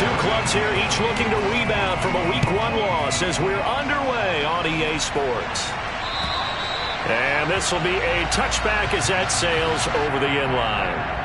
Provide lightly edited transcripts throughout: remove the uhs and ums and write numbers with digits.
two clubs here, each looking to rebound from a Week 1 loss as we're underway on EA Sports. And this will be a touchback as that sails over the end line.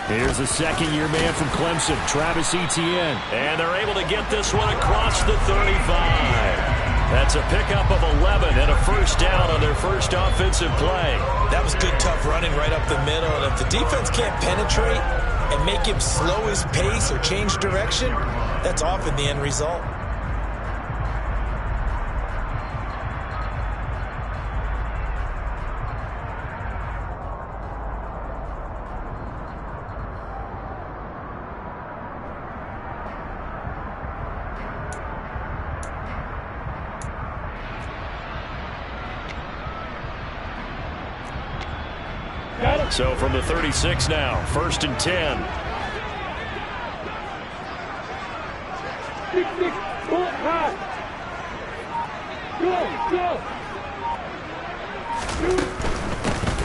Here's a second-year man from Clemson, Travis Etienne. And they're able to get this one across the 35. That's a pickup of 11 and a first down on their first offensive play. That was good, tough running right up the middle. And if the defense can't penetrate and make him slow his pace or change direction, that's often the end result. So from the 36 now, 1st and 10.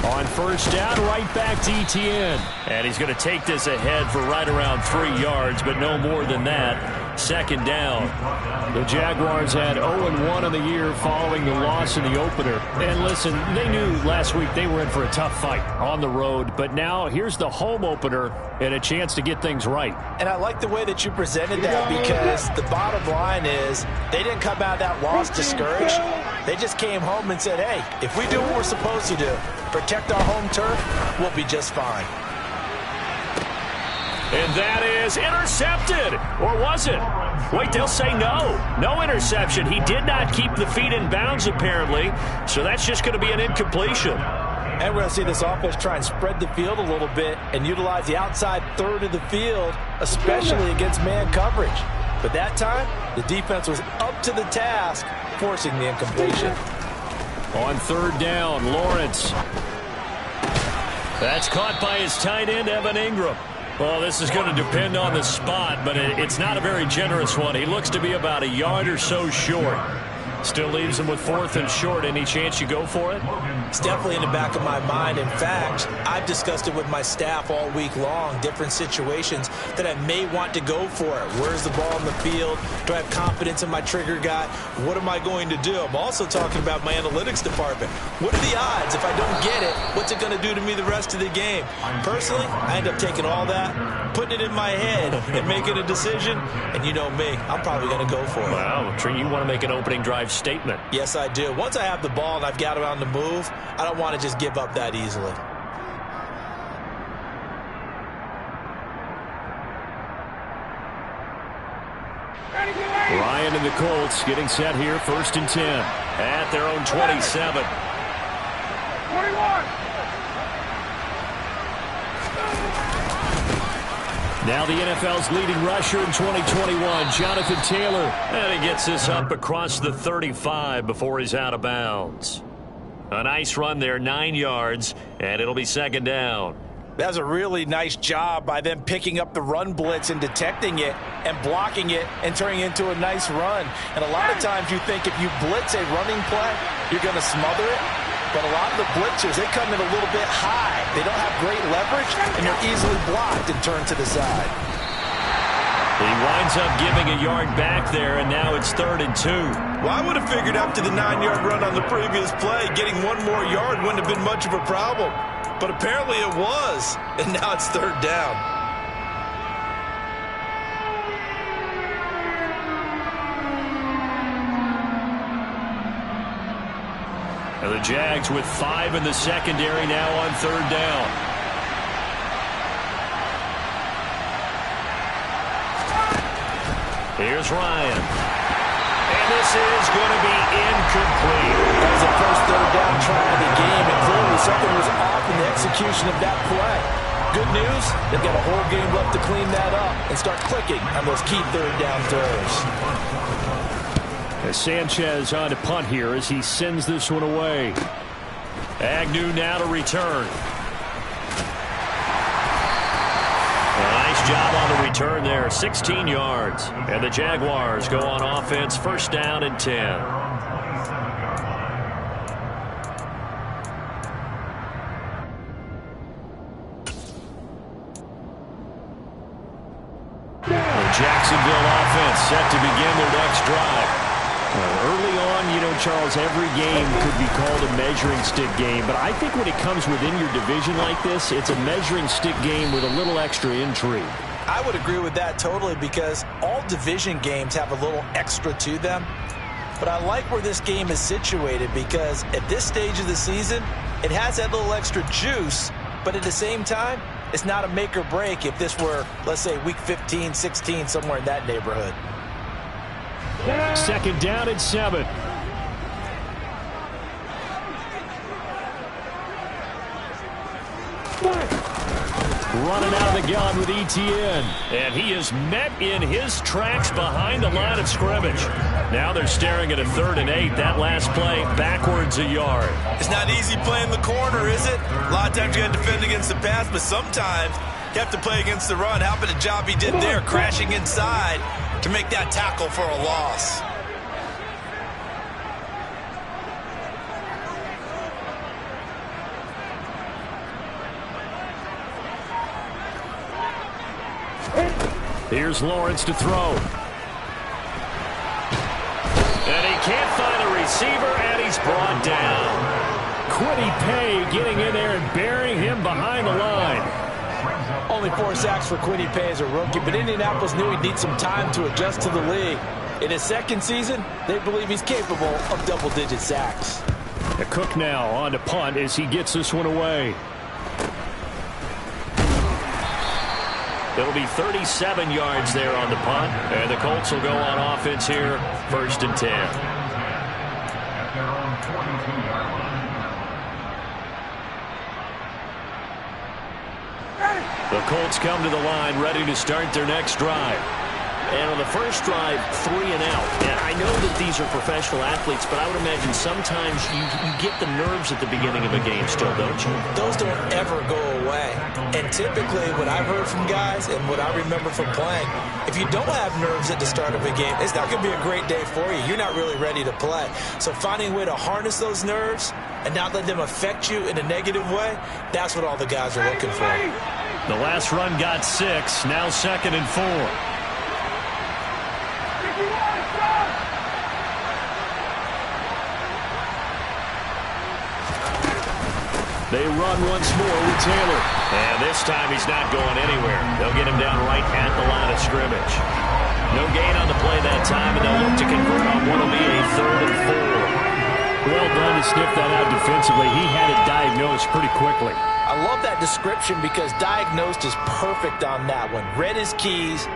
On first down, right back to Etienne. And he's going to take this ahead for right around 3 yards, but no more than that. Second down. The Jaguars had 0-1 on the year following the loss in the opener. And listen, they knew last week they were in for a tough fight on the road. But now here's the home opener and a chance to get things right. And I like the way that you presented that, because the bottom line is they didn't come out of that loss discouraged. They just came home and said, hey, if we do what we're supposed to do, protect our home turf, we'll be just fine. And that is intercepted. Or was it? Wait, they'll say no. No interception. He did not keep the feet in bounds, apparently. So that's just going to be an incompletion. And we're going to see this offense try and spread the field a little bit and utilize the outside third of the field, especially against man coverage. But that time, the defense was up to the task, forcing the incompletion. On third down, Lawrence. That's caught by his tight end, Evan Ingram. Well, this is going to depend on the spot, but it's not a very generous one. He looks to be about a yard or so short. Still leaves him with 4th and short. Any chance you go for it? It's definitely in the back of my mind. In fact, I've discussed it with my staff all week long, different situations that I may want to go for it. Where's the ball in the field? Do I have confidence in my trigger guy? What am I going to do? I'm also talking about my analytics department. What are the odds? If I don't get it, what's it going to do to me the rest of the game? Personally, I end up taking all that, putting it in my head, and making a decision. And you know me, I'm probably going to go for it. Wow, Tree, you want to make an opening drive statement. Yes, I do. Once I have the ball and I've got it on the move, I don't want to just give up that easily. Ryan and the Colts getting set here, 1st and 10 at their own 27. 21. Now the NFL's leading rusher in 2021, Jonathan Taylor. And he gets this up across the 35 before he's out of bounds. A nice run there, 9 yards, and it'll be second down. That's a really nice job by them picking up the run blitz and detecting it and blocking it and turning it into a nice run. And a lot of times you think if you blitz a running play, you're going to smother it. But a lot of the blitzers, they come in a little bit high. They don't have great leverage, and they're easily blocked and turned to the side. He winds up giving a yard back there, and now it's 3rd and 2. Well, I would have figured after the 9-yard run on the previous play, getting one more yard wouldn't have been much of a problem. But apparently it was, and now it's 3rd down. And the Jags with 5 in the secondary now on 3rd down. Here's Ryan. And this is going to be incomplete. That was the first 3rd down try of the game, and clearly something was off in the execution of that play. Good news, they've got a whole game left to clean that up. and start clicking on those key third down throws. As Sanchez on to punt here as he sends this one away. Agnew now to return. Nice job on the return there, 16 yards. And the Jaguars go on offense, first down and 10. Jacksonville offense set to begin their next drive. Early on, you know, Charles, every game could be called a measuring stick game, but I think when it comes within your division like this, it's a measuring stick game with a little extra intrigue. I would agree with that totally, because all division games have a little extra to them. But I like where this game is situated, because at this stage of the season, it has that little extra juice, but at the same time, it's not a make or break if this were, let's say, week 15, 16, somewhere in that neighborhood. Second down and 7. Running out of the gun with Etienne. And he is met in his tracks behind the line of scrimmage. Now they're staring at a 3rd and 8. That last play backwards a yard. It's not easy playing the corner, is it? A lot of times you got to defend against the pass, but sometimes you have to play against the run. How about the job he did there, crashing inside to make that tackle for a loss? Here's Lawrence to throw. And he can't find a receiver, and he's brought down. Kwity Paye getting in there and burying him behind the line. Only 4 sacks for Kwity Paye as a rookie, but Indianapolis knew he'd need some time to adjust to the league. In his second season, they believe he's capable of double-digit sacks. Cook now on to punt as he gets this one away. It'll be 37 yards there on the punt, and the Colts will go on offense here, 1st and 10. The Colts come to the line ready to start their next drive. And on the first drive, 3 and out. And I know that these are professional athletes, but I would imagine sometimes you get the nerves at the beginning of a game still, don't you? Those don't ever go away. And typically what I've heard from guys and what I remember from playing, if you don't have nerves at the start of a game, it's not going to be a great day for you. You're not really ready to play. So finding a way to harness those nerves and not let them affect you in a negative way, that's what all the guys are looking for. The last run got 6, now 2nd and 4. They run once more with Taylor. And this time he's not going anywhere. They'll get him down right at the line of scrimmage. No gain on the play that time, and they'll look to convert on what will be a 3rd and 4. Well done to sniff that out defensively. He had it diagnosed pretty quickly. I love that description because diagnosed is perfect on that one. Read his keys,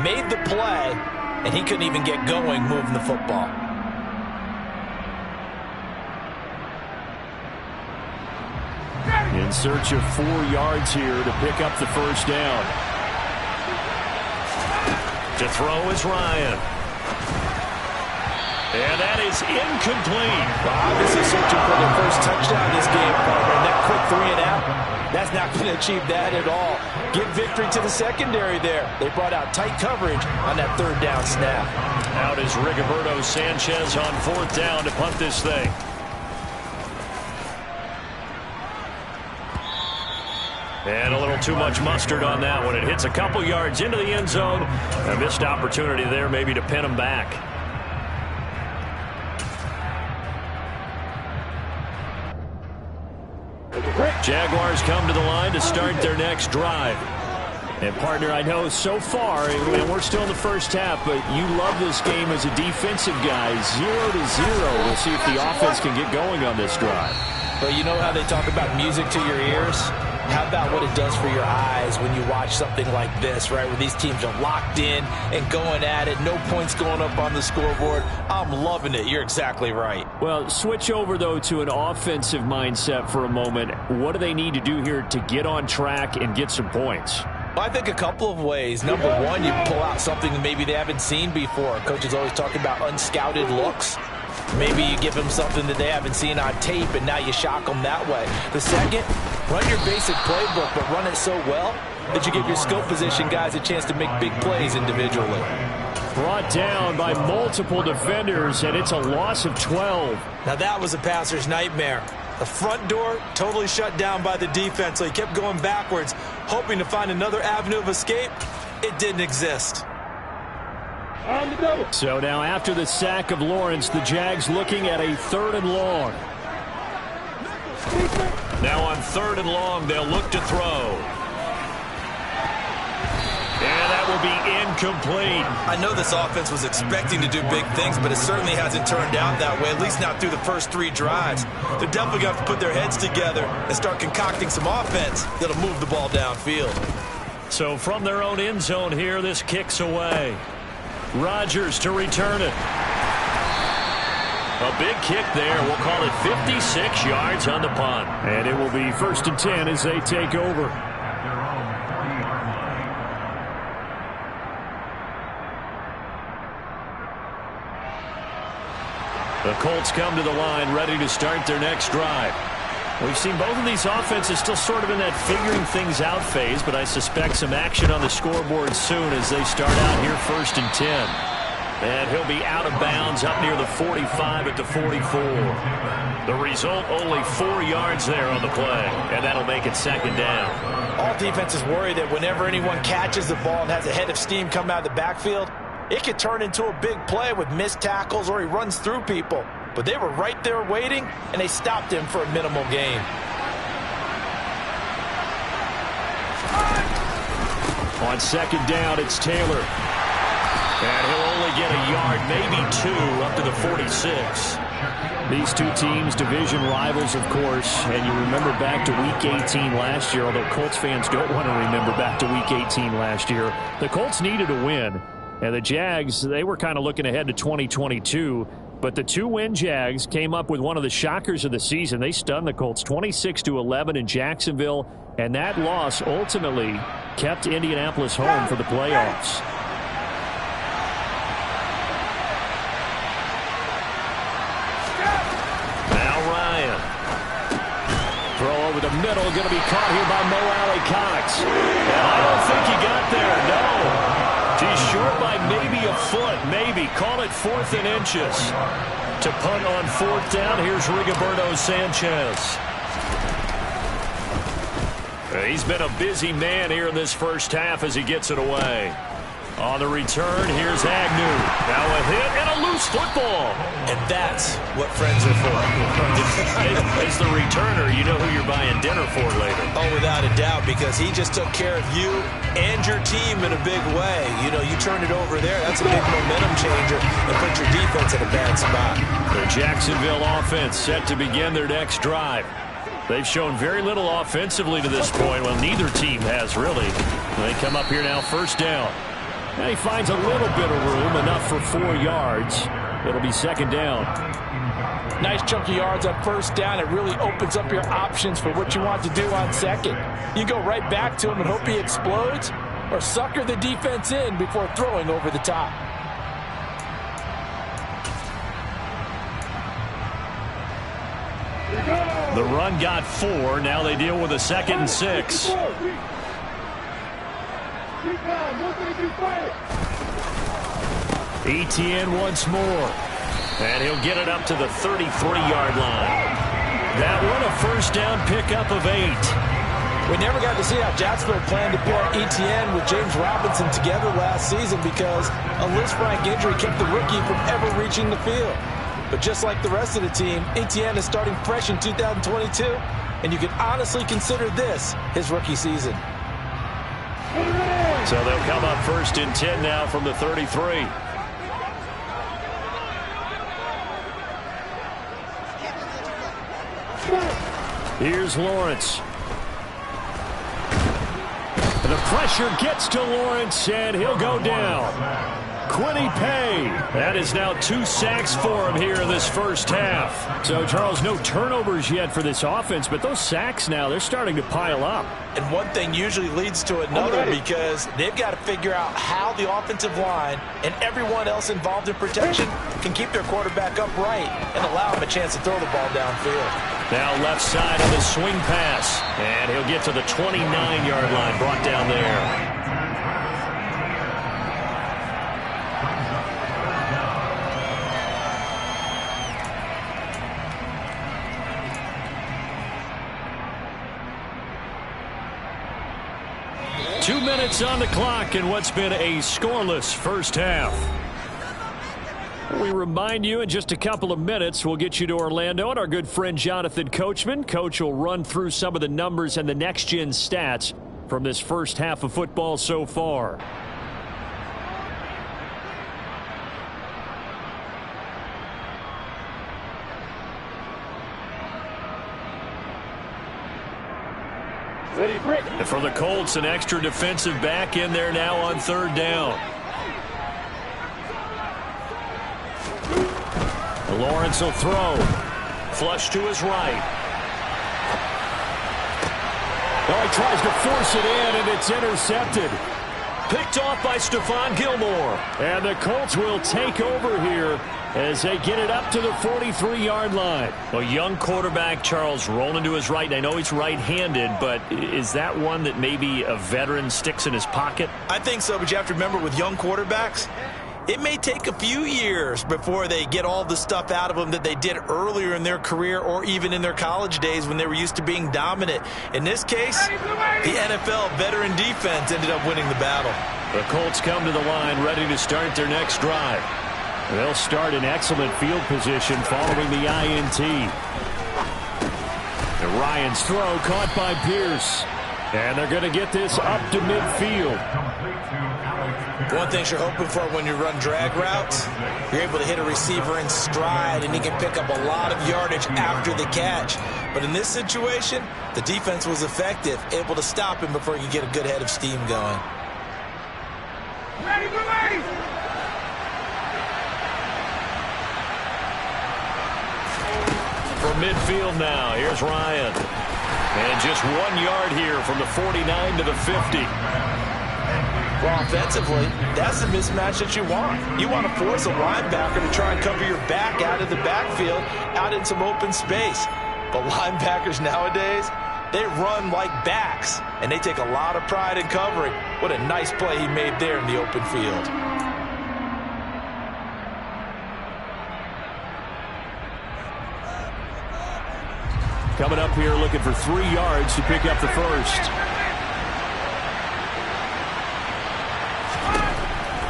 made the play, and he couldn't even get going moving the football. In search of 4 yards here to pick up the first down. To throw is Ryan. And that is incomplete. Well, obviously searching for their first touchdown this game, partner. And that quick 3 and out, that's not going to achieve that at all. Give victory to the secondary there. They brought out tight coverage on that 3rd down snap. Out is Rigoberto Sanchez on 4th down to punt this thing. And a little too much mustard on that one. It hits a couple yards into the end zone. A missed opportunity there maybe to pin him back. Jaguars come to the line to start their next drive. And, partner, I know so far, and we're still in the first half, but you love this game as a defensive guy. 0-0. We'll see if the offense can get going on this drive. But you know how they talk about music to your ears? How about what it does for your eyes when you watch something like this, right, where these teams are locked in and going at it, no points going up on the scoreboard? I'm loving it. You're exactly right. Well, switch over, though, to an offensive mindset for a moment. What do they need to do here to get on track and get some points? I think a couple of ways. Number one, you pull out something that maybe they haven't seen before. Coach is always talking about unscouted looks. Maybe you give them something that they haven't seen on tape, and now you shock them that way. The second, run your basic playbook, but run it so well that you give your skill position guys a chance to make big plays individually. Brought down by multiple defenders, and it's a loss of 12. Now that was a passer's nightmare. The front door totally shut down by the defense, so he kept going backwards, hoping to find another avenue of escape. It didn't exist. So now after the sack of Lawrence, the Jags looking at a 3rd and long. Now on 3rd and long, they'll look to throw. And that will be incomplete. I know this offense was expecting to do big things, but it certainly hasn't turned out that way, at least not through the first 3 drives. They're definitely going to have to put their heads together and start concocting some offense that'll move the ball downfield. So from their own end zone here, this kicks away. Rodgers to return it. A big kick there. We'll call it 56 yards on the punt. And it will be 1st and 10 as they take over. The Colts come to the line ready to start their next drive. We've seen both of these offenses still sort of in that figuring things out phase, but I suspect some action on the scoreboard soon as they start out here 1st and 10. And he'll be out of bounds up near the 45 at the 44. The result, only 4 yards there on the play, and that'll make it 2nd down. All defenses worry that whenever anyone catches the ball and has a head of steam come out of the backfield, it could turn into a big play with missed tackles or he runs through people. But they were right there waiting, and they stopped him for a minimal gain. On 2nd down, it's Taylor. And he'll only get a yard, maybe 2, up to the 46. These two teams, division rivals, of course, and you remember back to Week 18 last year, although Colts fans don't want to remember back to Week 18 last year. The Colts needed a win, and the Jags, they were kind of looking ahead to 2022, but the 2-win Jags came up with one of the shockers of the season. They stunned the Colts 26-11 in Jacksonville, and that loss ultimately kept Indianapolis home for the playoffs. Throw over the middle, going to be caught here by Mo Alley-Cox. And I don't think he got there, no. He's short by maybe a foot, maybe. Call it 4th and inches. To punt on 4th down, here's Rigoberto Sanchez. He's been a busy man here in this first half as he gets it away. On the return, here's Agnew. Now a hit and a loose football. And that's what friends are for. As the returner, you know who you're buying dinner for later. Oh, without a doubt, because he just took care of you and your team in a big way. You know, you turn it over there, that's a big momentum changer and put your defense in a bad spot. The Jacksonville offense set to begin their next drive. They've shown very little offensively to this point. Well, neither team has, really. They come up here now 1st down. And he finds a little bit of room, enough for 4 yards. It'll be 2nd down. Nice chunk of yards on 1st down. It really opens up your options for what you want to do on 2nd. You go right back to him and hope he explodes, or sucker the defense in before throwing over the top. The run got 4. Now they deal with a 2nd and 6. Etienne once more. And he'll get it up to the 33-yard line. That one, a 1st down pickup of 8. We never got to see how Jacksonville planned to pair Etienne with James Robinson together last season because a Lisfranc injury kept the rookie from ever reaching the field. But just like the rest of the team, Etienne is starting fresh in 2022, and you can honestly consider this his rookie season. So they'll come up 1st and 10 now from the 33. Here's Lawrence. And the pressure gets to Lawrence, and he'll go down. Kwity Paye. That is now 2 sacks for him here in this first half. So, Charles, no turnovers yet for this offense, but those sacks now, they're starting to pile up. And one thing usually leads to another because they've got to figure out how the offensive line and everyone else involved in protection can keep their quarterback upright and allow him a chance to throw the ball downfield. Now left side of the swing pass. And he'll get to the 29-yard line, brought down there. Two minutes on the clock in what's been a scoreless first half. We remind you in just a couple of minutes we'll get you to Orlando and our good friend Jonathan Coachman. Coach will run through some of the numbers and the next-gen stats from this first half of football so far. And for the Colts, an extra defensive back in there now on third down. Lawrence will throw. Flush to his right. Oh, he tries to force it in, and it's intercepted. Picked off by Stephon Gilmore. And the Colts will take over here as they get it up to the 43-yard line. A young quarterback, Charles, rolling to his right. I know he's right-handed, but is that one that maybe a veteran sticks in his pocket? I think so, but you have to remember with young quarterbacks, it may take a few years before they get all the stuff out of them that they did earlier in their career or even in their college days when they were used to being dominant. In this case, the NFL veteran defense ended up winning the battle. The Colts come to the line ready to start their next drive. They'll start in excellent field position following the INT. And Ryan's throw caught by Pierce. And they're going to get this up to midfield. One thing you're hoping for when you run drag routes, you're able to hit a receiver in stride and he can pick up a lot of yardage after the catch. But in this situation, the defense was effective, able to stop him before he could get a good head of steam going. Ready, ready! From midfield now, here's Ryan. And just 1 yard here from the 49 to the 50. Well, offensively, that's the mismatch that you want. You want to force a linebacker to try and cover your back out of the backfield, out in some open space. But linebackers nowadays, they run like backs, and they take a lot of pride in covering. What a nice play he made there in the open field. Coming up here looking for 3 yards to pick up the first.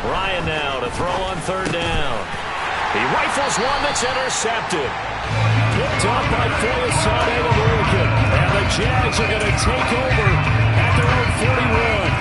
Ryan now to throw on third down. He rifles one that's intercepted. Picked up by Foyesade American. And the Jags are going to take over at their own 41.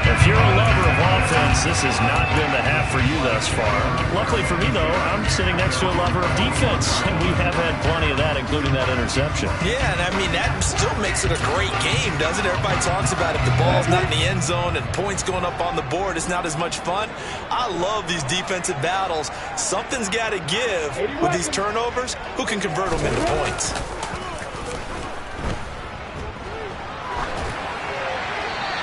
If you're a lover of offense, this has not been the half for you thus far. Luckily for me, though, I'm sitting next to a lover of defense, and we have had plenty of that, including that interception. Yeah, and I mean, that still makes it a great game, doesn't it? Everybody talks about if the ball's not in the end zone and points going up on the board, it's not as much fun. I love these defensive battles. Something's got to give with these turnovers. Who can convert them into points?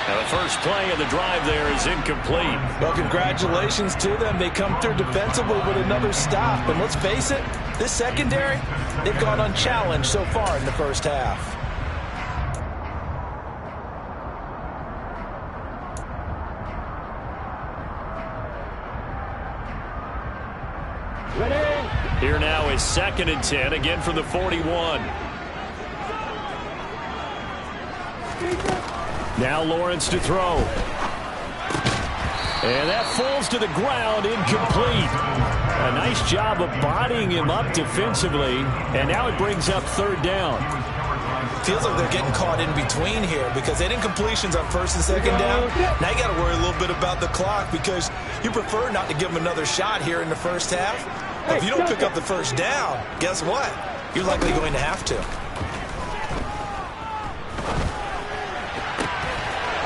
Now the first play of the drive there is incomplete. Well, congratulations to them. They come through defensively with another stop. And let's face it, this secondary, they've gone unchallenged so far in the first half. Ready? Here now is 2nd and 10, again from the 41. Now Lawrence to throw. And that falls to the ground, incomplete. A nice job of bodying him up defensively. And now it brings up third down. Feels like they're getting caught in between here because they didn't completions on 1st and 2nd down. Now you got to worry a little bit about the clock because you prefer not to give them another shot here in the first half. But if you don't pick up the first down, guess what? You're likely going to have to.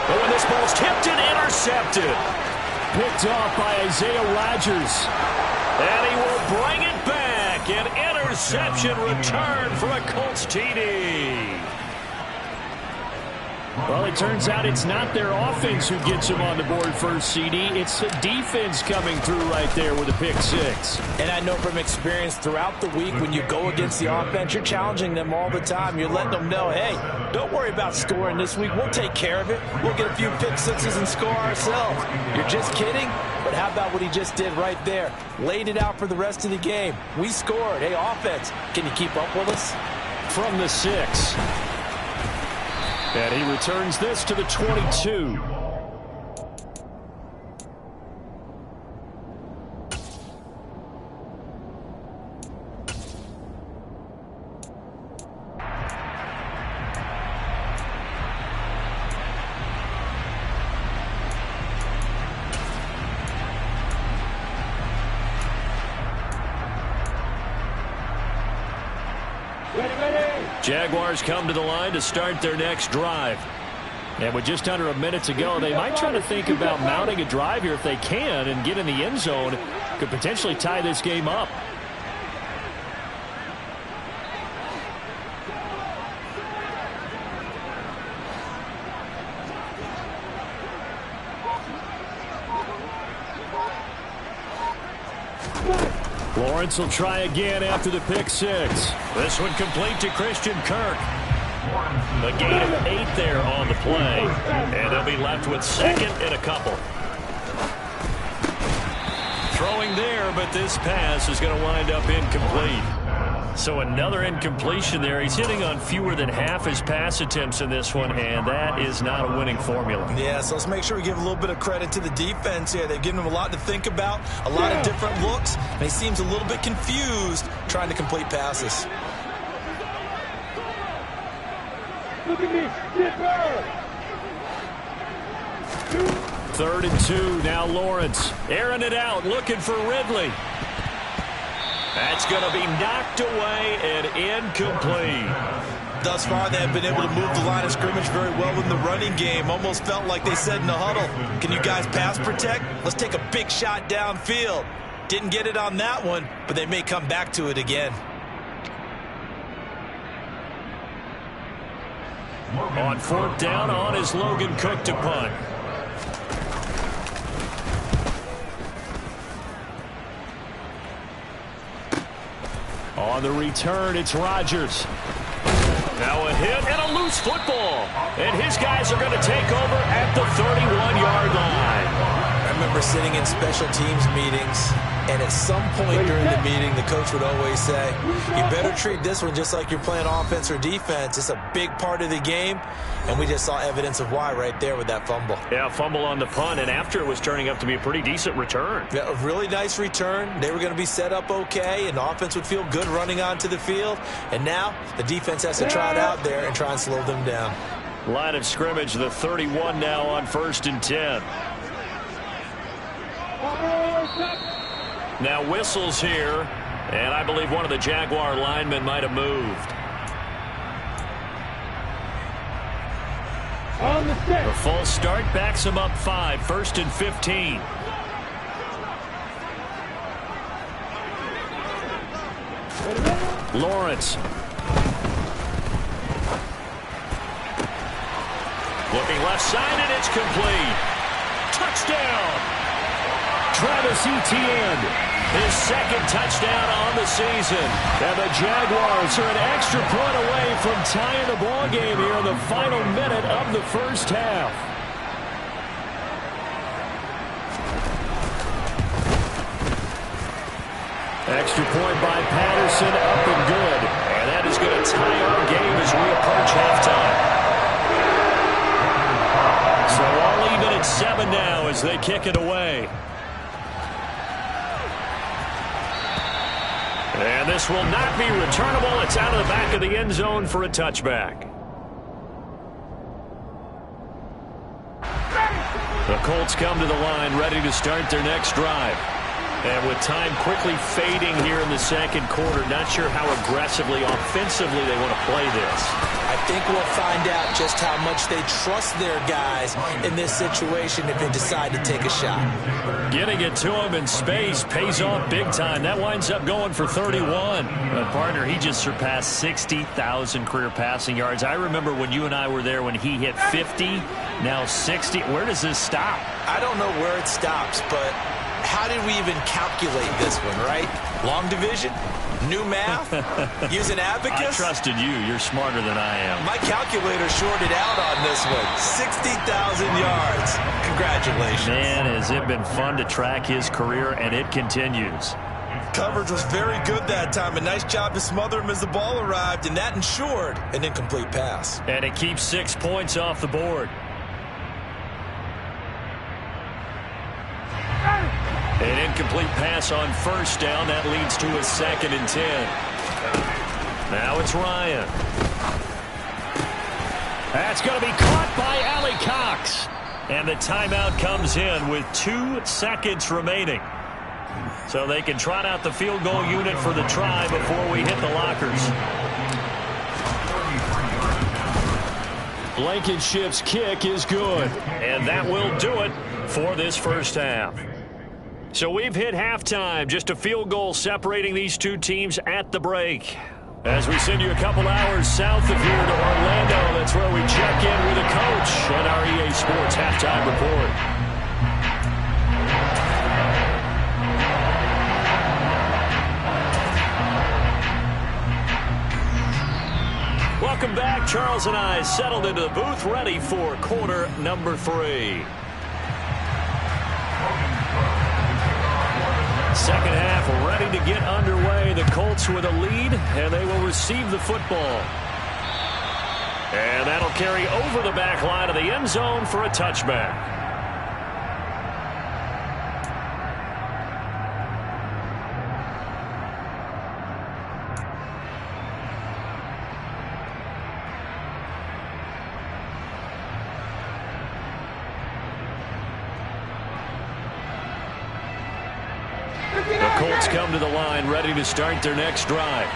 But when this ball's tipped and intercepted. picked off by Isaiah Rodgers. And he will bring it back. An interception return for a Colts TD. Well, it turns out it's not their offense who gets them on the board first, CD. It's the defense coming through right there with a pick six. And I know from experience throughout the week, when you go against the offense, you're challenging them all the time. You're letting them know, hey, don't worry about scoring this week. We'll take care of it. We'll get a few pick sixes and score ourselves. You're just kidding? But how about what he just did right there? Laid it out for the rest of the game. We scored. Hey, offense, can you keep up with us? From the 6. And he returns this to the 22. Jaguars come to the line to start their next drive. And with just under a minute to go, they might try to think about mounting a drive here if they can and get in the end zone. Could potentially tie this game up. Lawrence will try again after the pick six. This one complete to Christian Kirk. A gain of 8 there on the play. And they'll be left with second and a couple. Throwing there, but this pass is going to wind up incomplete. So another incompletion there. He's hitting on fewer than half his pass attempts in this one, and that is not a winning formula. Yeah, so let's make sure we give a little bit of credit to the defense here. They've given him a lot to think about, a lot of different looks, and he seems a little bit confused trying to complete passes. Look at me, skipper! 3rd and 2, now Lawrence. Airing it out, looking for Ridley. That's going to be knocked away and incomplete. Thus far, they have been able to move the line of scrimmage very well in the running game. Almost felt like they said in the huddle, can you guys pass protect? Let's take a big shot downfield. Didn't get it on that one, but they may come back to it again. On 4th down, on is Logan Cook to punt. On the return, it's Rodgers. Now a hit and a loose football. And his guys are going to take over at the 31-yard line. I remember sitting in special teams meetings, and at some point during the meeting, the coach would always say, you better treat this one just like you're playing offense or defense. It's a big part of the game, and we just saw evidence of why right there with that fumble. Yeah, fumble on the punt, and after it was turning up to be a pretty decent return. Yeah, a really nice return. They were going to be set up okay, and the offense would feel good running onto the field. And now the defense has to trot out there and try and slow them down. Line of scrimmage, the 31 now on 1st and 10. Now whistles here, and I believe one of the Jaguar linemen might have moved. The false start backs him up 5, 1st and 15. Lawrence. Looking left side, and it's complete. Touchdown! Travis Etienne, his 2nd touchdown on the season. And the Jaguars are an extra point away from tying the ball game here in the final minute of the first half. Extra point by Patterson, up and good. And that is going to tie our game as we approach halftime. So all even at 7 now as they kick it away. And this will not be returnable. It's out of the back of the end zone for a touchback. The Colts come to the line ready to start their next drive. And with time quickly fading here in the second quarter, not sure how aggressively, offensively they want to play this. I think we'll find out just how much they trust their guys in this situation if they decide to take a shot. Getting it to him in space pays off big time. That winds up going for 31. But partner, he just surpassed 60,000 career passing yards. I remember when you and I were there when he hit 50, now 60. Where does this stop? I don't know where it stops, but how did we even calculate this one, right? Long division? New math? Use an abacus? I trusted you. You're smarter than I am. My calculator shorted out on this one. 60,000 yards. Congratulations. Man, has it been fun to track his career, and it continues. Coverage was very good that time. A nice job to smother him as the ball arrived, and that ensured an incomplete pass. And it keeps 6 points off the board. An incomplete pass on first down. That leads to a 2nd and 10. Now it's Ryan. That's going to be caught by Allie Cox. And the timeout comes in with 2 seconds remaining. So they can trot out the field goal unit for the try before we hit the lockers. Blankenship's kick is good. And that will do it for this first half. So we've hit halftime, just a field goal separating these two teams at the break. As we send you a couple hours south of here to Orlando, that's where we check in with a coach and our EA Sports Halftime Report. Welcome back. Charles and I settled into the booth, ready for quarter number 3. Second half ready to get underway. The Colts with a lead, and they will receive the football. And that'll carry over the back line of the end zone for a touchback. The Colts come to the line ready to start their next drive.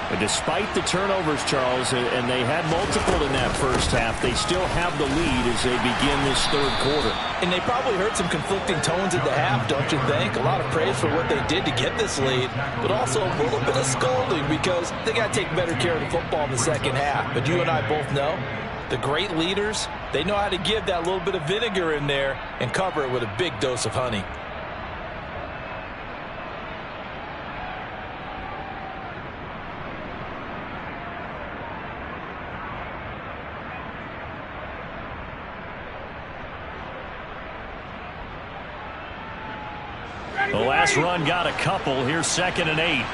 But despite the turnovers, Charles, and they had multiple in that first half, they still have the lead as they begin this third quarter. And they probably heard some conflicting tones at the half, don't you think? A lot of praise for what they did to get this lead, but also a little bit of scolding because they got to take better care of the football in the second half. But you and I both know the great leaders, they know how to give that little bit of vinegar in there and cover it with a big dose of honey. The last run got a couple. Here's 2nd and 8.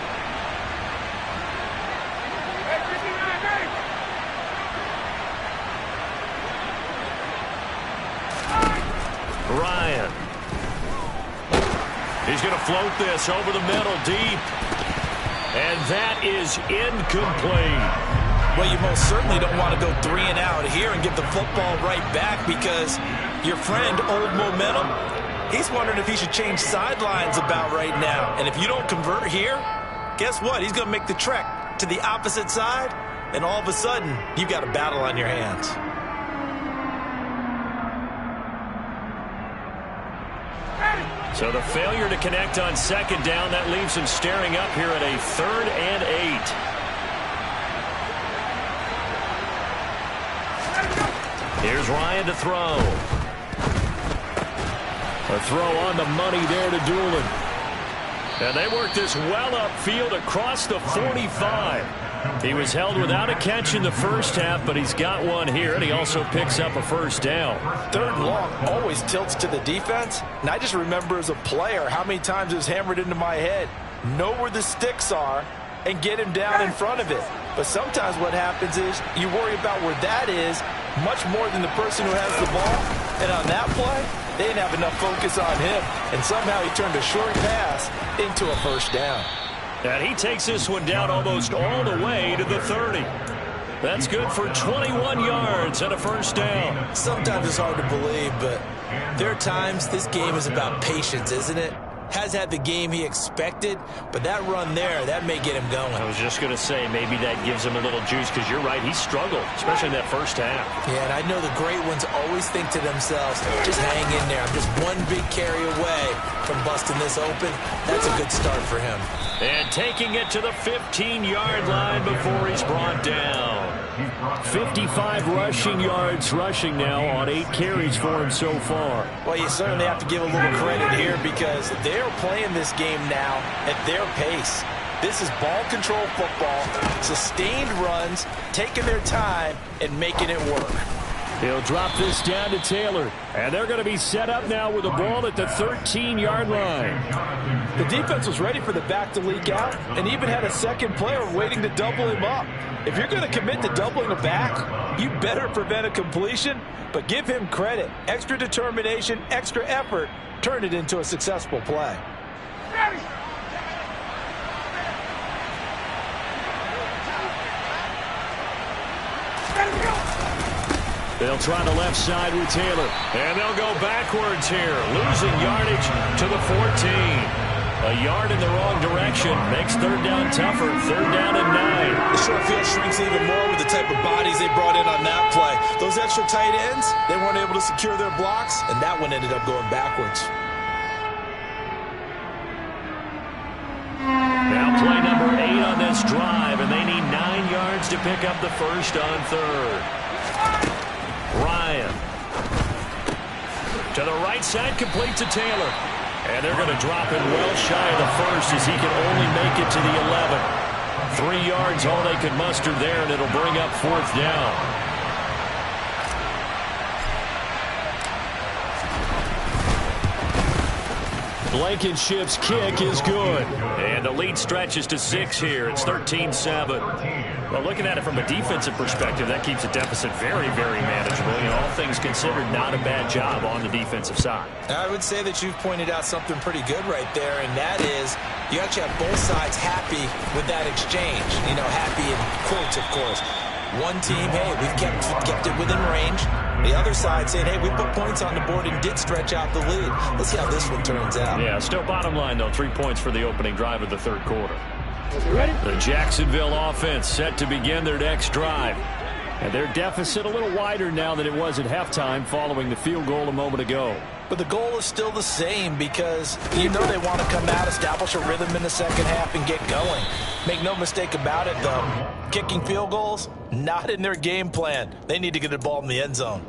Ryan. He's going to float this over the middle deep. And that is incomplete. Well, you most certainly don't want to go 3 and out here and get the football right back because your friend, Old Momentum, he's wondering if he should change sidelines about right now. And if you don't convert here, guess what? He's going to make the trek to the opposite side, and all of a sudden, you've got a battle on your hands. So the failure to connect on 2nd down, that leaves him staring up here at a 3rd and 8. Here's Ryan to throw. A throw on the money there to Doolin. And they work this well upfield across the 45. He was held without a catch in the first half, but he's got one here, and he also picks up a first down. 3rd and long always tilts to the defense. And I just remember as a player how many times it was hammered into my head. Know where the sticks are and get him down in front of it. But sometimes what happens is you worry about where that is much more than the person who has the ball. And on that play, they didn't have enough focus on him. And somehow he turned a short pass into a first down. And he takes this one down almost all the way to the 30. That's good for 21 yards and a first down. Sometimes it's hard to believe, but there are times this game is about patience, isn't it? has had the game he expected, but that run there, that may get him going. I was just going to say, maybe that gives him a little juice, because you're right, he struggled, especially in that first half. Yeah, and I know the great ones always think to themselves, just hang in there. I'm just one big carry away from busting this open. That's a good start for him. And taking it to the 15-yard line before he's brought down. 55 rushing yards rushing now on 8 carries for him so far. Well, you certainly have to give a little credit here because they're playing this game now at their pace. This is ball control football, sustained runs, taking their time and making it work. He'll drop this down to Taylor, and they're going to be set up now with the ball at the 13-yard line. The defense was ready for the back to leak out and even had a second player waiting to double him up. If you're going to commit to doubling a back, you better prevent a completion, but give him credit. Extra determination, extra effort, turned it into a successful play. They'll try the left side with Taylor. And they'll go backwards here, losing yardage to the 14. A yard in the wrong direction makes third down tougher. Third down and 9. The short field shrinks even more with the type of bodies they brought in on that play. Those extra tight ends, they weren't able to secure their blocks, and that one ended up going backwards. Now play number 8 on this drive, and they need 9 yards to pick up the first on third. Ryan. To the right side, complete to Taylor. And they're going to drop him well shy of the first as he can only make it to the 11. 3 yards all they could muster there, and it'll bring up fourth down. Blankenship's kick is good. And the lead stretches to 6 here. It's 13-7. Well, looking at it from a defensive perspective, that keeps the deficit very, very manageable. You know, all things considered, not a bad job on the defensive side. I would say that you've pointed out something pretty good right there, and that is you actually have both sides happy with that exchange. You know, happy in quotes, of course. One team, hey, we've kept it within range. The other side saying, hey, we put points on the board and did stretch out the lead. Let's see how this one turns out. Yeah, still bottom line, though, 3 points for the opening drive of the third quarter. The Jacksonville offense set to begin their next drive. And their deficit a little wider now than it was at halftime following the field goal a moment ago. But the goal is still the same because you know they want to come out, establish a rhythm in the second half, and get going. Make no mistake about it, though. Kicking field goals, not in their game plan. They need to get the ball in the end zone.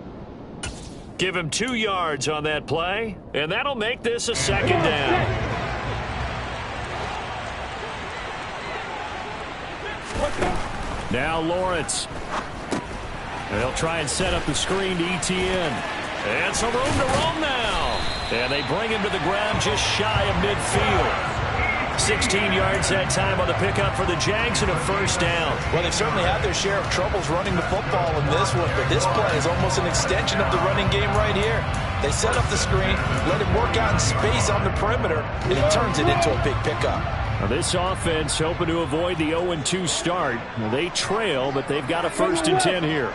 Give him 2 yards on that play, and that'll make this a second down. Now Lawrence. They'll try and set up the screen to Etienne. And some room to roam now. And they bring him to the ground just shy of midfield. 16 yards that time on the pickup for the Jags and a first down. Well, they've certainly had their share of troubles running the football in this one, but this play is almost an extension of the running game right here. They set up the screen, let it work out in space on the perimeter, and it turns it into a big pickup. Now this offense hoping to avoid the 0-2 start. Now they trail, but they've got a 1st and 10 here.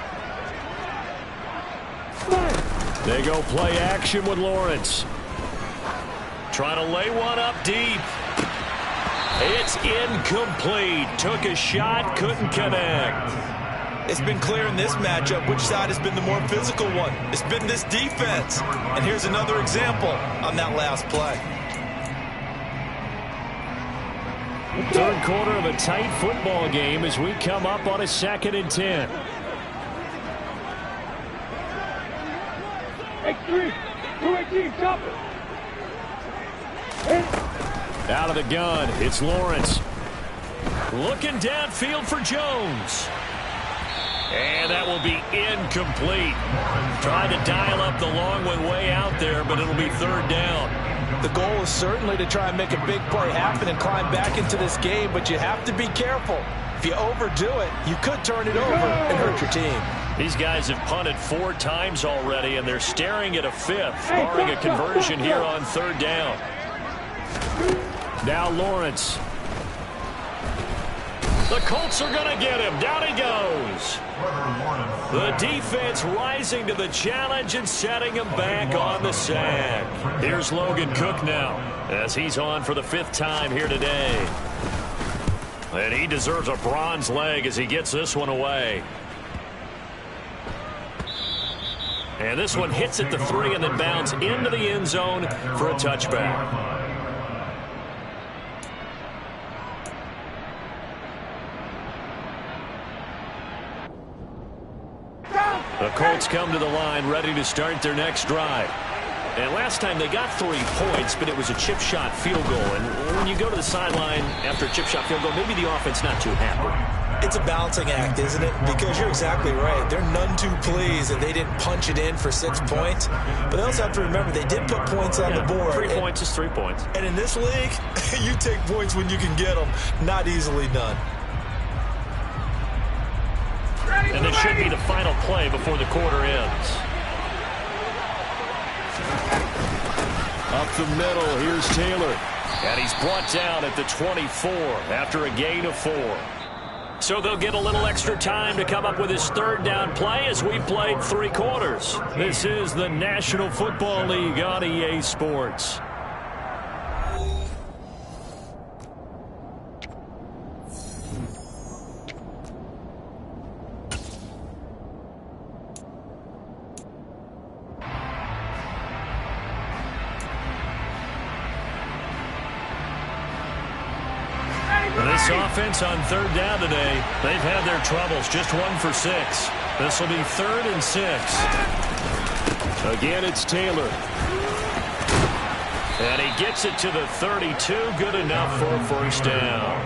They go play action with Lawrence. Trying to lay one up deep. It's incomplete. Took a shot, couldn't connect. It's been clear in this matchup which side has been the more physical one. It's been this defense. And here's another example on that last play. Third quarter of a tight football game as we come up on a 2nd and 10. X3, 218, chopper. Out of the gun, it's Lawrence. Looking downfield for Jones. And that will be incomplete. Trying to dial up the long one way out there, but it'll be third down. The goal is certainly to try and make a big play happen and climb back into this game, but you have to be careful. If you overdo it, you could turn it over and hurt your team. These guys have punted 4 times already, and they're staring at a 5th, barring a conversion here on third down. Now Lawrence. The Colts are going to get him. Down he goes. The defense rising to the challenge and setting him back on the sack. Here's Logan Cook now. as he's on for the 5th time here today. And he deserves a bronze leg as he gets this one away. And this one hits at the 3 and then bounds into the end zone for a touchback. The Colts come to the line ready to start their next drive. And last time they got 3 points, but it was a chip shot field goal. And when you go to the sideline after a chip shot field goal, maybe the offense not too happy. It's a balancing act, isn't it? Because you're exactly right. They're none too pleased that they didn't punch it in for 6 points. But they also have to remember they did put points on the board. 3 points is 3 points. And in this league, you take points when you can get them. Not easily done. And this should be the final play before the quarter ends. Up the middle, here's Taylor. And he's brought down at the 24 after a gain of 4. So they'll get a little extra time to come up with his 3rd down play as we played 3 quarters. This is the National Football League on EA Sports. This offense on 3rd down today, they've had their troubles. Just 1 for 6. This will be 3rd and 6. Again, it's Taylor. And he gets it to the 32. Good enough for a 1st down.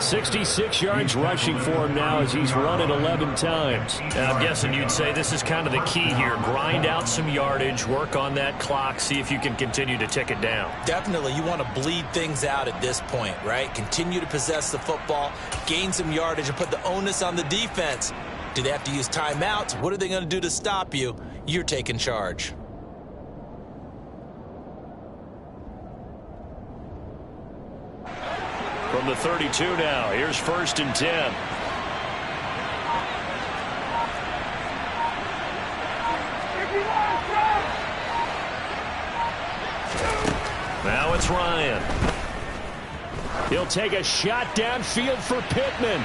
66 yards rushing for him now as he's run it 11 times. And I'm guessing you'd say this is kind of the key here. Grind out some yardage, work on that clock, see if you can continue to tick it down. Definitely, you want to bleed things out at this point, right? Continue to possess the football, gain some yardage, and put the onus on the defense. Do they have to use timeouts? What are they going to do to stop you? You're taking charge. From the 32 now, here's 1st and 10. Now it's Ryan. He'll take a shot downfield for Pittman.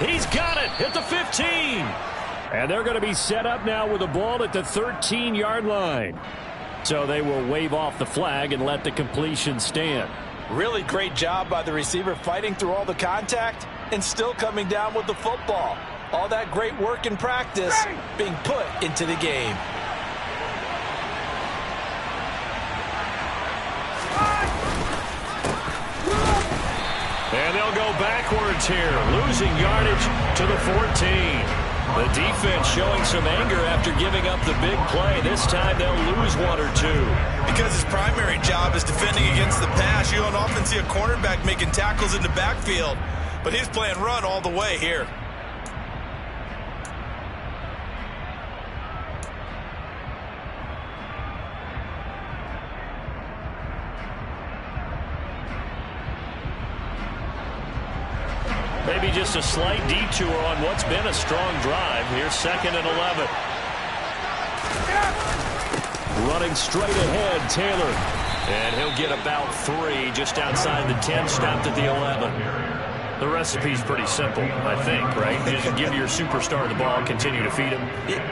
He's got it at the 15. And they're going to be set up now with the ball at the 13-yard line. So they will wave off the flag and let the completion stand. Really great job by the receiver fighting through all the contact and still coming down with the football. All that great work in practice being put into the game. And they'll go backwards here, losing yardage to the 14. The defense showing some anger after giving up the big play. This time they'll lose 1 or 2. Because his primary job is defending against the pass. You don't often see a cornerback making tackles in the backfield. But he's playing run all the way here. Maybe just a slight detour on what's been a strong drive. Here's 2nd and 11. Running straight ahead, Taylor. And he'll get about 3 just outside the 10, stopped at the 11. The recipe's pretty simple, I think, right? Just give your superstar the ball, continue to feed him.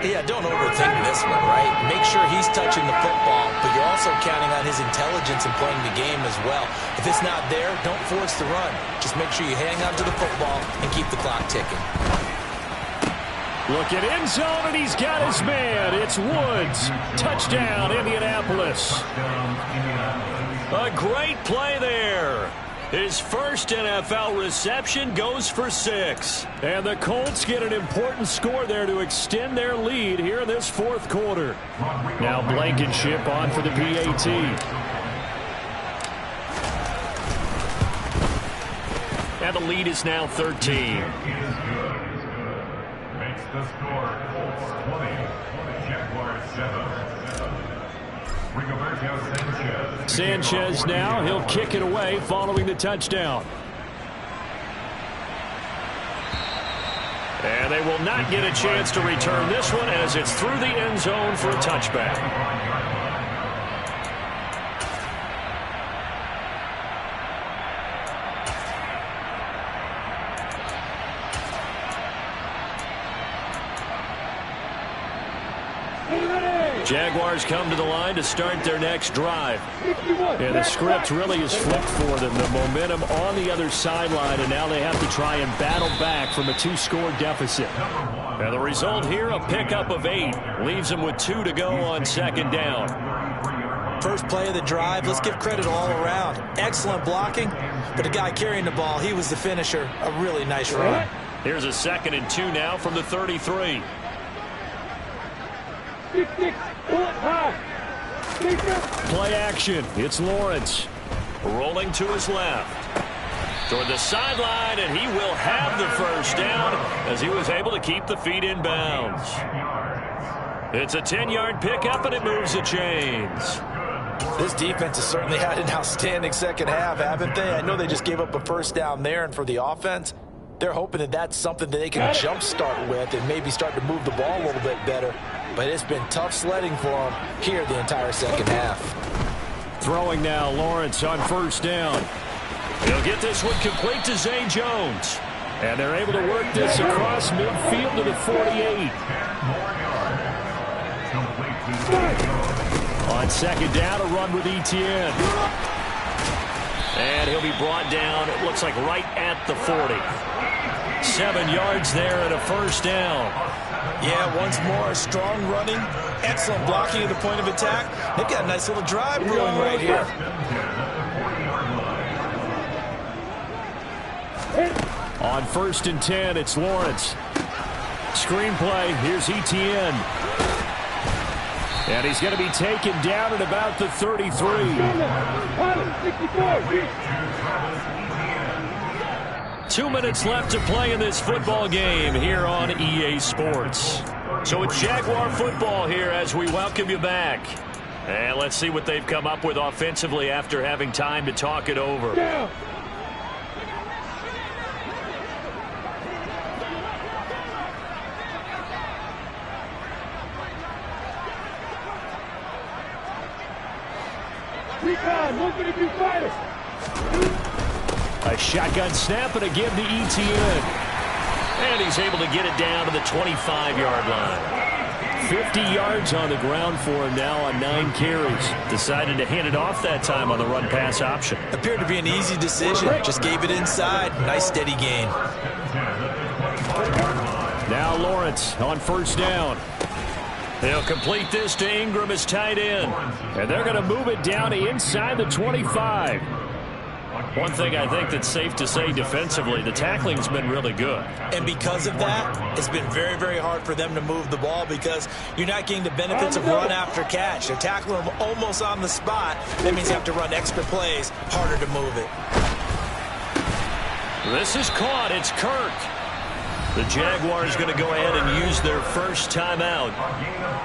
Yeah, don't overthink this one, right? Make sure he's touching the football, but you're also counting on his intelligence in playing the game as well. If it's not there, don't force the run. Just make sure you hang on to the football and keep the clock ticking. Look at end zone, and he's got his man. It's Woods. Touchdown, Indianapolis. A great play there. His 1st NFL reception goes for 6. And the Colts get an important score there to extend their lead here in this 4th quarter. Now Blankenship on for the PAT. And the lead is now 13. Makes the score Colts 20, Jaguars 7. Sanchez now, he'll kick it away following the touchdown. And they will not get a chance to return this one as it's through the end zone for a touchback. Jaguars come to the line to start their next drive. And the script really is flipped for them. The momentum on the other sideline, and now they have to try and battle back from a 2-score deficit. And the result here, a pickup of 8. Leaves them with 2 to go on second down. First play of the drive, let's give credit all around. Excellent blocking, but the guy carrying the ball, he was the finisher. A really nice run. Here's a 2nd and 2 now from the 33. Play action. It's Lawrence. Rolling to his left. Toward the sideline, and he will have the first down as he was able to keep the feet in bounds. It's a 10-yard pickup, and it moves the chains. This defense has certainly had an outstanding second half, haven't they? I know they just gave up a first down there, and for the offense, they're hoping that that's something that they can jumpstart with and maybe start to move the ball a little bit better. But it's been tough sledding for them here the entire second half. Throwing now, Lawrence on first down. He'll get this one complete to Zay Jones. And they're able to work this across midfield to the 48. On second down, a run with Etienne. And he'll be brought down, it looks like right at the 40. 7 yards there and a first down. Yeah, once more, strong running, excellent blocking at the point of attack. They've got a nice little drive brewing right here. On 1st and 10, it's Lawrence. Screenplay, here's Etienne. And he's going to be taken down at about the 33. 2 minutes left to play in this football game here on EA Sports. So it's Jaguar football here as we welcome you back. And let's see what they've come up with offensively after having time to talk it over. Yeah. A shotgun snap and a give to Etienne. And he's able to get it down to the 25-yard line. 50 yards on the ground for him now on 9 carries. Decided to hand it off that time on the run-pass option. Appeared to be an easy decision. Just gave it inside. Nice steady gain. Now Lawrence on first down. He'll complete this to Ingram as tight end. And they're going to move it down to inside the 25. One thing I think that's safe to say defensively, the tackling's been really good. And because of that, it's been very, very hard for them to move the ball because you're not getting the benefits of run after catch. They're tackling them almost on the spot. That means you have to run extra plays, harder to move it. This is caught. It's Kirk. The Jaguars going to go ahead and use their first timeout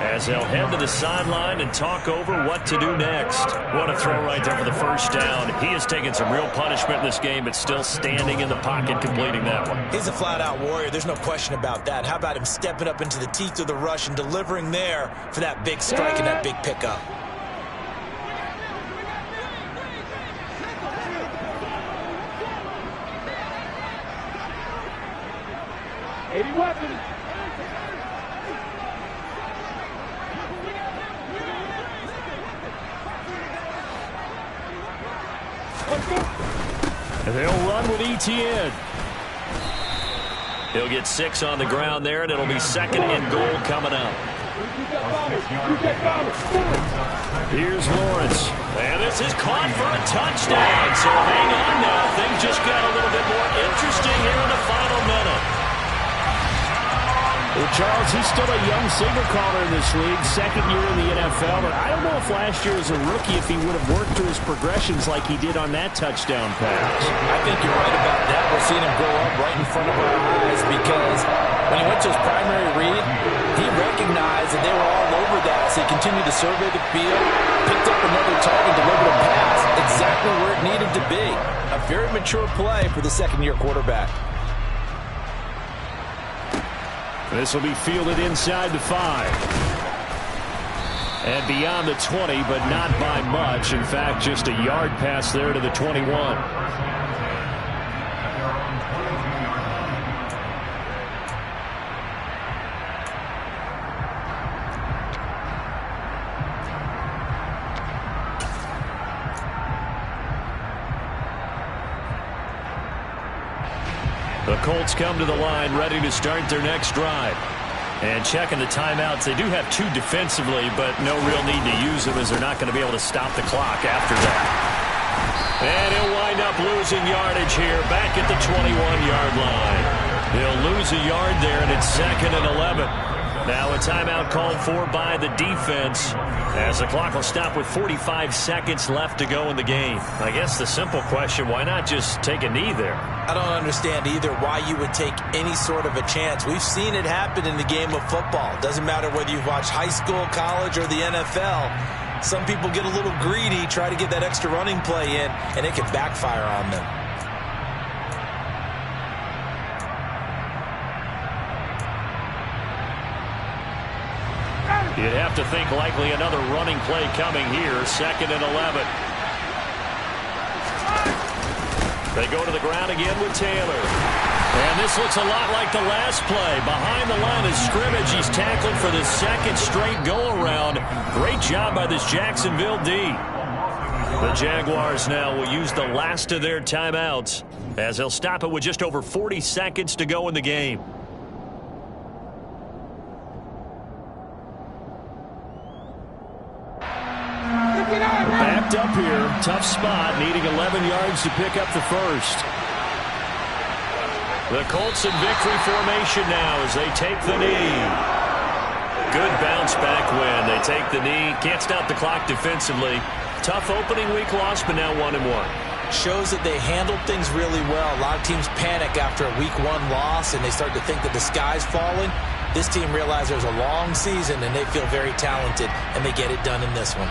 as they'll head to the sideline and talk over what to do next. What a throw right there for the first down. He has taken some real punishment in this game, but still standing in the pocket completing that one. He's a flat-out warrior. There's no question about that. How about him stepping up into the teeth of the rush and delivering there for that big strike and that big pickup? And they'll run with Etienne. He'll get 6 on the ground there, and it'll be 2nd and goal coming up. Here's Lawrence. And this is caught for a touchdown. So hang on now. Things just got a little bit more interesting here in the final minute. Well, Charles, he's still a young signal caller in this league, 2nd year in the NFL, but I don't know if last year as a rookie if he would have worked through his progressions like he did on that touchdown pass. I think you're right about that. We're seeing him grow up right in front of our eyes because when he went to his primary read, he recognized that they were all over that, so he continued to survey the field, picked up another target, delivered a pass exactly where it needed to be. A very mature play for the second-year quarterback. This will be fielded inside the 5. And beyond the 20, but not by much. In fact, just a yard pass there to the 21. The Colts come to the line ready to start their next drive. And checking the timeouts, they do have 2 defensively, but no real need to use them as they're not going to be able to stop the clock after that. And he'll wind up losing yardage here back at the 21-yard line. He'll lose a yard there, and it's 2nd and 11. Now a timeout called for by the defense as the clock will stop with 45 seconds left to go in the game. I guess the simple question, why not just take a knee there? I don't understand either why you would take any sort of a chance. We've seen it happen in the game of football. Doesn't matter whether you've watched high school, college, or the NFL. Some people get a little greedy, try to get that extra running play in, and it can backfire on them. You'd have to think likely another running play coming here. 2nd and 11. They go to the ground again with Taylor. And this looks a lot like the last play. Behind the line of scrimmage, he's tackled for the 2nd straight go-around. Great job by this Jacksonville D. The Jaguars now will use the last of their timeouts as they'll stop it with just over 40 seconds to go in the game. Backed up here. Tough spot. Needing 11 yards to pick up the first. The Colts in victory formation now as they take the knee. Good bounce back win. They take the knee. Can't stop the clock defensively. Tough opening week loss, but now 1-1. Shows that they handled things really well. A lot of teams panic after a week 1 loss, and they start to think that the sky's falling. This team realized there's a long season, and they feel very talented, and they get it done in this one.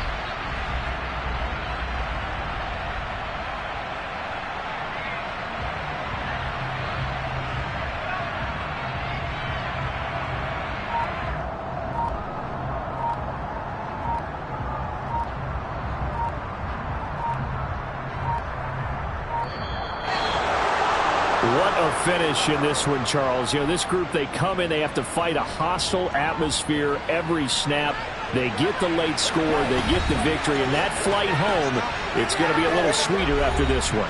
What a finish in this one, Charles. You know, this group, they come in, they have to fight a hostile atmosphere every snap. They get the late score, they get the victory, and that flight home, it's going to be a little sweeter after this one.